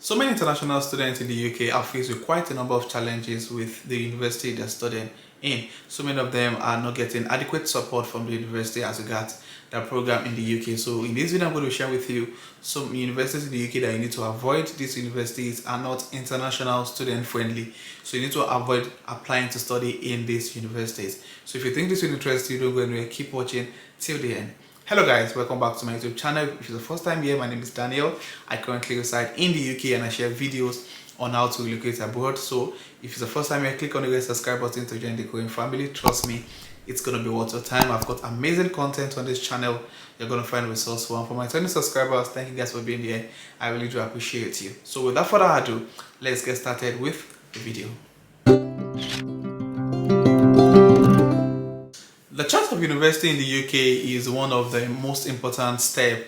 So many international students in the UK are faced with quite a number of challenges with the university they're studying in. So many of them are not getting adequate support from the university as regards their program in the UK. So in this video, I'm going to share with you some universities in the UK that you need to avoid. These universities are not international student friendly, so you need to avoid applying to study in these universities. So if you think this will interest you, don't go anywhere, keep watching till the end. Hello guys, welcome back to my YouTube channel. If it's the first time here, my name is Daniel. I currently reside in the UK and I share videos on how to relocate abroad. So if it's the first time here, click on the red subscribe button to join the growing family. Trust me, it's going to be worth your time. I've got amazing content on this channel you're going to find resourceful. And for my 20 subscribers, thank you guys for being here. I really do appreciate you. So without further ado, let's get started with the video. The choice of university in the UK is one of the most important steps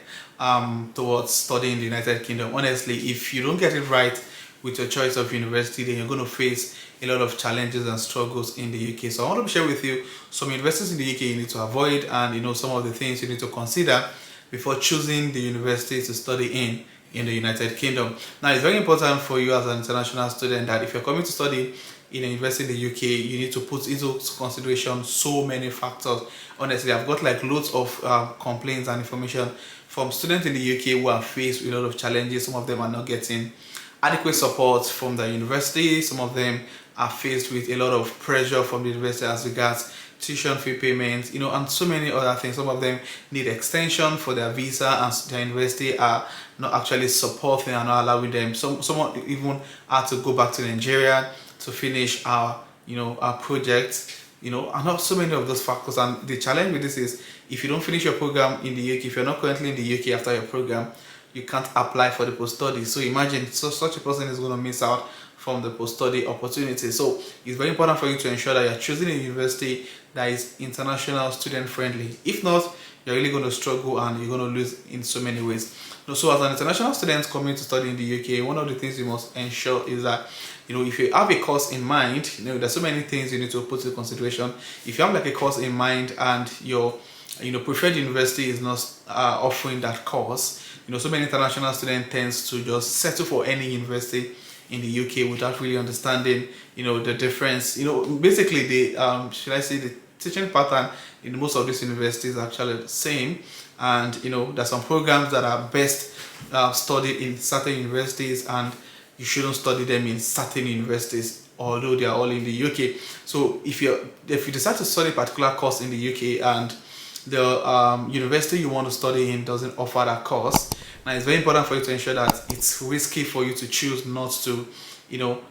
towards studying in the United Kingdom. Honestly, if you don't get it right with your choice of university, then you're going to face a lot of challenges and struggles in the UK. So I want to share with you some universities in the UK you need to avoid, and some of the things you need to consider before choosing the university to study in the United Kingdom. Now, it's very important for you as an international student that if you're coming to study in a university in the UK, you need to put into consideration so many factors. Honestly, I've got like loads of complaints and information from students in the UK who are faced with a lot of challenges. Some of them are not getting adequate support from the university. Some of them are faced with a lot of pressure from the university as regards tuition fee payments, and so many other things. Some of them need extension for their visa, and the university are not actually supporting and not allowing them. Someone even had to go back to Nigeria to finish our project, and not so many of those factors. And the challenge with this is, if you don't finish your program in the UK, if you're not currently in the UK after your program, you can't apply for the post-study. So imagine, such a person is going to miss out from the post-study opportunity. So it's very important for you to ensure that you're choosing a university that is international student friendly. If not, you're really going to struggle and you're going to lose in so many ways. So as an international student coming to study in the UK, one of the things you must ensure is that if you have a course in mind, there's so many things you need to put into consideration. If you have like a course in mind and your preferred university is not offering that course, so many international students tends to just settle for any university in the UK without really understanding the difference. Basically the should I say, the teaching pattern in most of these universities are actually the same, and there's some programs that are best studied in certain universities and you shouldn't study them in certain universities, although they are all in the UK. So if you decide to study a particular course in the UK and the university you want to study in doesn't offer that course, now it's very important for you to ensure that it's risky for you to choose not to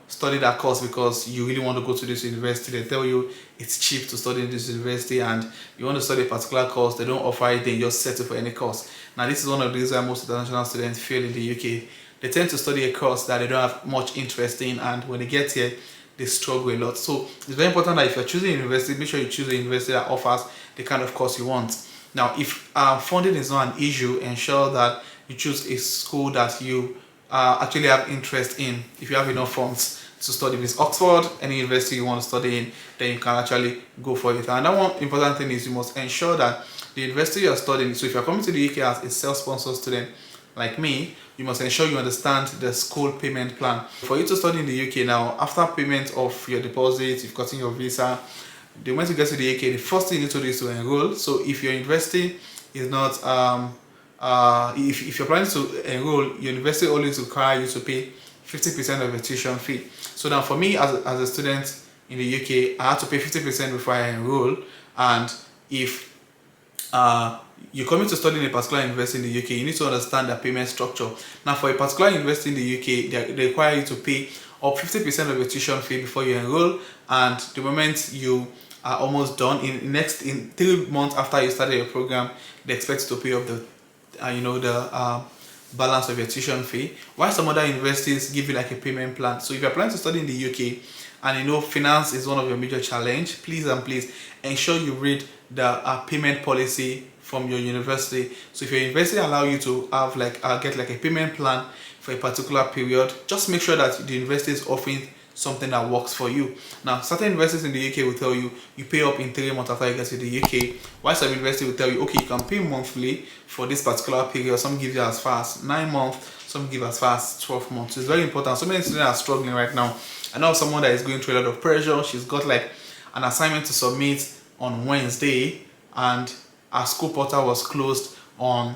study that course because you really want to go to this university. They tell you it's cheap to study in this university and you want to study a particular course, they don't offer it, then you just settle for any course. Now this is one of the reasons why most international students fail in the UK. They tend to study a course that they don't have much interest in, and when they get here they struggle a lot. So it's very important that if you're choosing a university, make sure you choose a university that offers the kind of course you want. Now if funding is not an issue, ensure that you choose a school that you actually have interest in. If you have enough funds to study, if it's Oxford, any university you want to study in, then you can actually go for it. And that one important thing is you must ensure that the university you are studying, so if you're coming to the UK as a self-sponsored student like me, you must ensure you understand the school payment plan. For you to study in the UK now, after payment of your deposit, you've gotten your visa, the moment you get to the UK, the first thing you need to do is to enroll. So if your university is not if you're planning to enroll, your university always require you to pay 50% of your tuition fee. So now for me as a student in the UK, I had to pay 50% before I enroll. And if you're coming to study in a particular university in the UK, you need to understand the payment structure. Now for a particular university in the UK, they require you to pay up 50% of your tuition fee before you enroll, and the moment you are almost done, in 3 months after you started your program, they expect you to pay up the balance of your tuition fee, while some other universities give you like a payment plan. So if you're planning to study in the UK and finance is one of your major challenge, please ensure you read the payment policy from your university. So if your university allow you to have get like a payment plan for a particular period, just make sure that the university is offering something that works for you. Now, certain universities in the UK will tell you you pay up in 3 months after you get to the UK, while some university will tell you, okay, you can pay monthly for this particular period. Some give you as far as 9 months, some give as far as 12 months. So it's very important. So many students are struggling right now. I know someone that is going through a lot of pressure. She's got like an assignment to submit on Wednesday, and our school portal was closed on,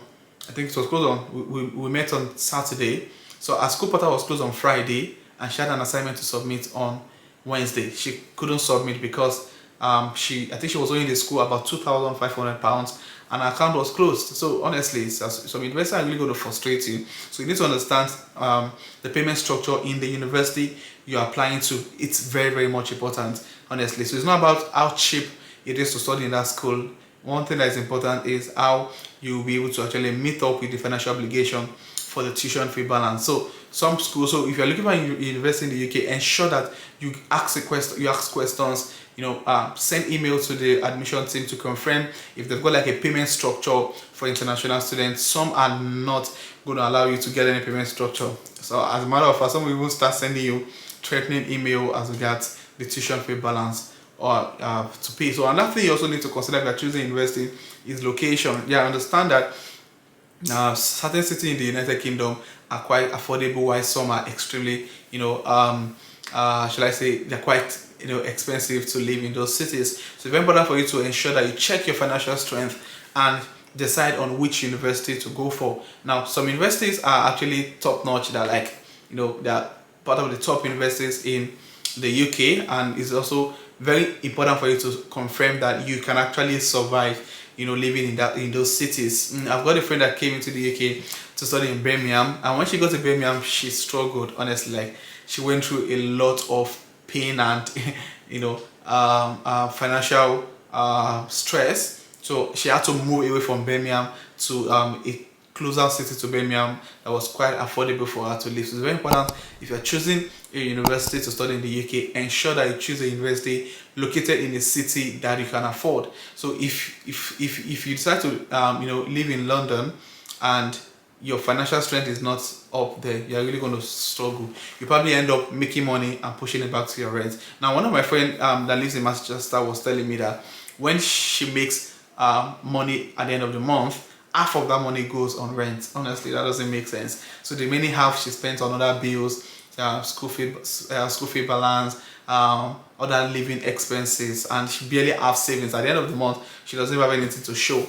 I think it was closed on, we met on Saturday. So our school portal was closed on Friday, and she had an assignment to submit on Wednesday. She couldn't submit because I think she was owing the school about £2,500, and her account was closed. So honestly, some investors are really going to frustrate you. So you need to understand the payment structure in the university you're applying to. It's very, very much important, honestly. So it's not about how cheap it is to study in that school. One thing that is important is how you'll be able to actually meet up with the financial obligation for the tuition fee balance. So some schools, so if you're looking for a university in the UK, ensure that you ask questions, send email to the admission team to confirm if they've got like a payment structure for international students. Some are not going to allow you to get any payment structure. So as a matter of fact, some will even start sending you threatening email as regards the tuition fee balance or to pay. So another thing you also need to consider if you're choosing university is location. Yeah, I understand that certain cities in the United Kingdom are quite affordable, while some are extremely, shall I say, they're quite, expensive to live in those cities. So it's very important for you to ensure that you check your financial strength and decide on which university to go for. Now, some universities are actually top notch. They're like, they're part of the top universities in the UK, and it's also very important for you to confirm that you can actually survive living in those cities. I've got a friend that came into the UK to study in Birmingham, and when she got to Birmingham, she struggled, honestly. Like, she went through a lot of pain and financial stress. So she had to move away from Birmingham to a closer city to Birmingham that was quite affordable for her to live. So it's very important, if you're choosing a university to study in the UK, ensure that you choose a university located in a city that you can afford. So if you decide to live in London and your financial strength is not up there, you're really going to struggle. You probably end up making money and pushing it back to your rent. Now, one of my friends that lives in Manchester was telling me that when she makes money at the end of the month, half of that money goes on rent. Honestly, that doesn't make sense. So the remaining half she spends on other bills, school fee balance, other living expenses, and she barely has savings. At the end of the month, she doesn't have anything to show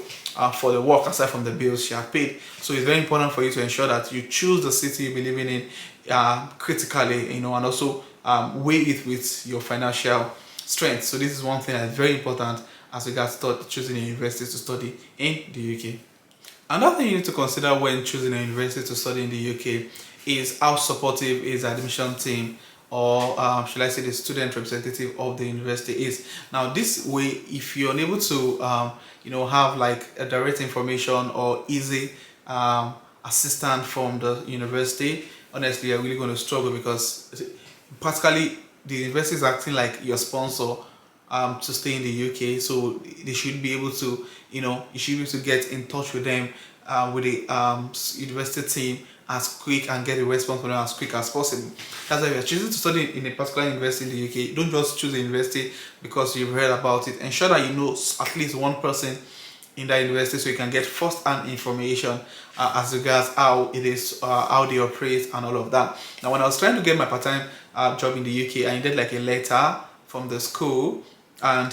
for the work aside from the bills she had paid. So it's very important for you to ensure that you choose the city you'll be living in critically, and also weigh it with your financial strength. So this is one thing that's very important as regards to choosing a university to study in the UK. Another thing you need to consider when choosing a university to study in the UK is how supportive is the admission team, or should I say the student representative of the university is. Now, this way, if you're unable to have like a direct information or easy assistance from the university, honestly, you're really going to struggle, because practically the university is acting like your sponsor to stay in the UK. So they should be able to, you should be able to get in touch with them, with the university team as quick, and get a response from them as quick as possible. That's why if you're choosing to study in a particular university in the UK, don't just choose a university because you've heard about it. Ensure that you know at least one person in that university, so you can get first-hand information as regards how it is, how they operate, and all of that. Now, when I was trying to get my part-time job in the UK, I needed like a letter from the school, and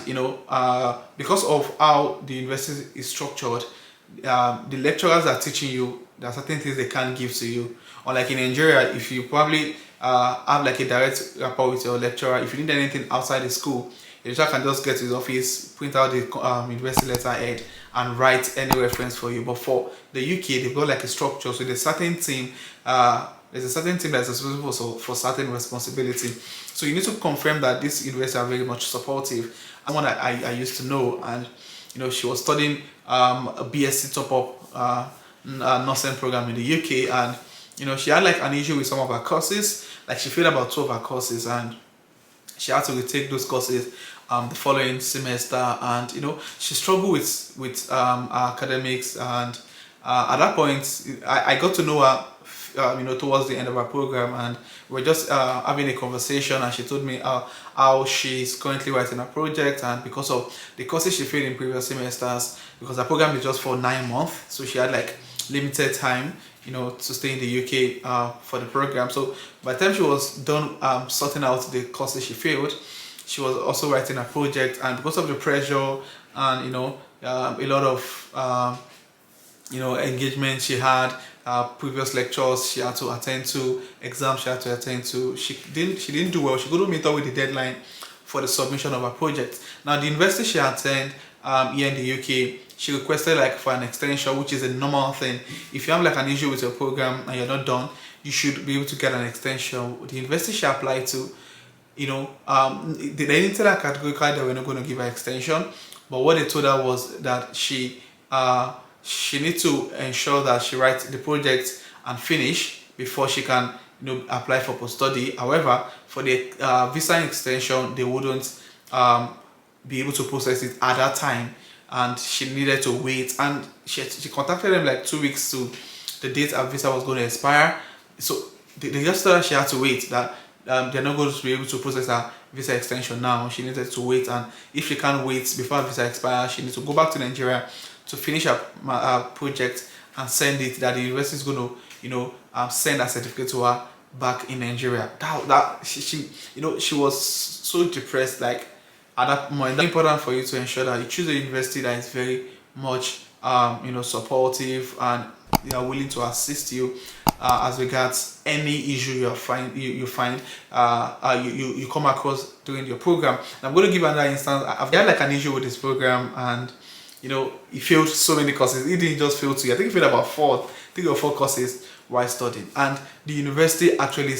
because of how the university is structured, the lecturers are teaching you, there are certain things they can't give to you. Or like in Nigeria, if you probably have like a direct rapport with your lecturer, if you need anything outside the school, the lecturer can just get to his office, print out the university letterhead, and write any reference for you. But for the UK, they've got like a structure, so there's a certain team that's responsible for certain responsibility. So you need to confirm that this university are very much supportive. And one I used to know, and she was studying a BSc top-up nursing program in the UK, and she had like an issue with some of her courses. Like, she failed about 2 of her courses, and she had to retake those courses the following semester, and she struggled with academics. And at that point, I got to know her towards the end of our program, and we're just having a conversation, and she told me how she's currently writing a project, and because of the courses she failed in previous semesters, because her program is just for 9 months, so she had like limited time to stay in the UK for the program. So by the time she was done sorting out the courses she failed, she was also writing a project, and because of the pressure and a lot of engagement she had, previous lectures she had to attend to, exams she had to attend to, she didn't do well. She couldn't meet up with the deadline for the submission of her project. Now the university she attended here in the UK, she requested like for an extension, which is a normal thing. If you have like an issue with your program and you're not done, you should be able to get an extension. The university she applied to, they didn't tell her categorically that we're not going to give her extension, but what they told her was that she needs to ensure that she writes the project and finish before she can apply for post-study. However, for the visa extension, they wouldn't be able to process it at that time, and she needed to wait, and she contacted them like 2 weeks to the date her visa was going to expire. So they just told her she had to wait, that they're not going to be able to process her visa extension now. She needed to wait, and if she can't wait before her visa expires, she needs to go back to Nigeria to finish her project and send it, that the university is going to send a certificate to her back in Nigeria. She was so depressed, like at that moment. It's important for you to ensure that you choose a university that is very much supportive and willing to assist you as regards any issue you find you come across during your program. And I'm going to give another instance. I've had like an issue with this program, and he failed so many courses. He didn't just fail 2. I think he failed about 3 or 4 courses while studying, and the university actually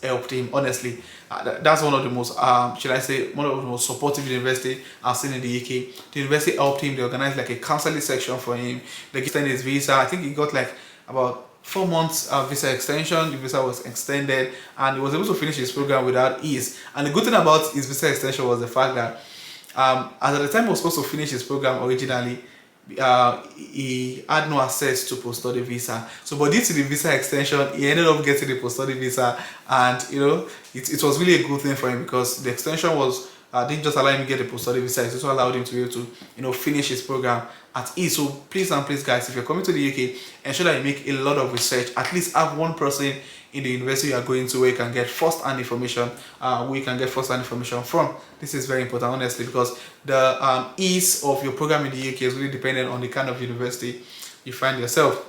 helped him. Honestly, that's one of the most should I say, one of the most supportive university I've seen in the UK. The university helped him. They organized like a counseling section for him. They extended his visa. I think he got like about 4 months visa extension. The visa was extended, and he was able to finish his program without ease. And the good thing about his visa extension was the fact that as at the time he was supposed to finish his program originally, he had no access to post-study visa. So but due to the visa extension, he ended up getting the post-study visa, and it was really a good thing for him, because the extension was didn't just allow him to get the post-study visa, it also allowed him to be able to finish his program at ease. So please guys, if you're coming to the UK, ensure that you make a lot of research. At least have one person in the university you are going to where you can get first-hand information, from. This is very important, honestly, because the ease of your program in the UK is really dependent on the kind of university you find yourself.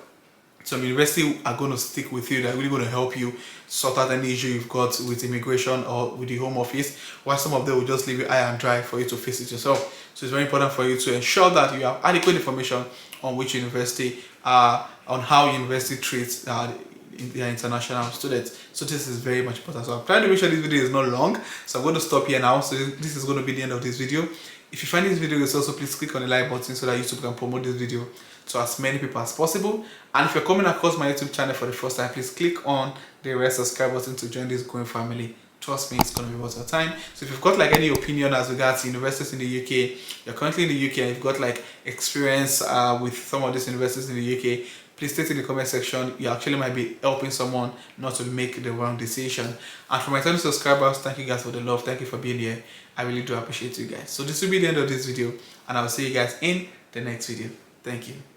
Some universities are going to stick with you. They're really going to help you sort out any issue you've got with immigration or with the Home Office, while some of them will just leave you high and dry for you to face it yourself. So it's very important for you to ensure that you have adequate information on which university, on how university treats their international students. So this is very much important. So I'm trying to make sure this video is not long, so I'm going to stop here now. So this is going to be the end of this video. If you find this video useful, also please click on the like button so that YouTube can promote this video to as many people as possible. And if you're coming across my YouTube channel for the first time, please click on the red subscribe button to join this growing family. Trust me, it's going to be worth your time. So if you've got like any opinion as regards to universities in the UK, you're currently in the UK and you've got like experience with some of these universities in the UK, please state in the comment section. You actually might be helping someone not to make the wrong decision. And for my 10 subscribers, thank you guys for the love. Thank you for being here. I really do appreciate you guys. So this will be the end of this video, and I'll see you guys in the next video. Thank you.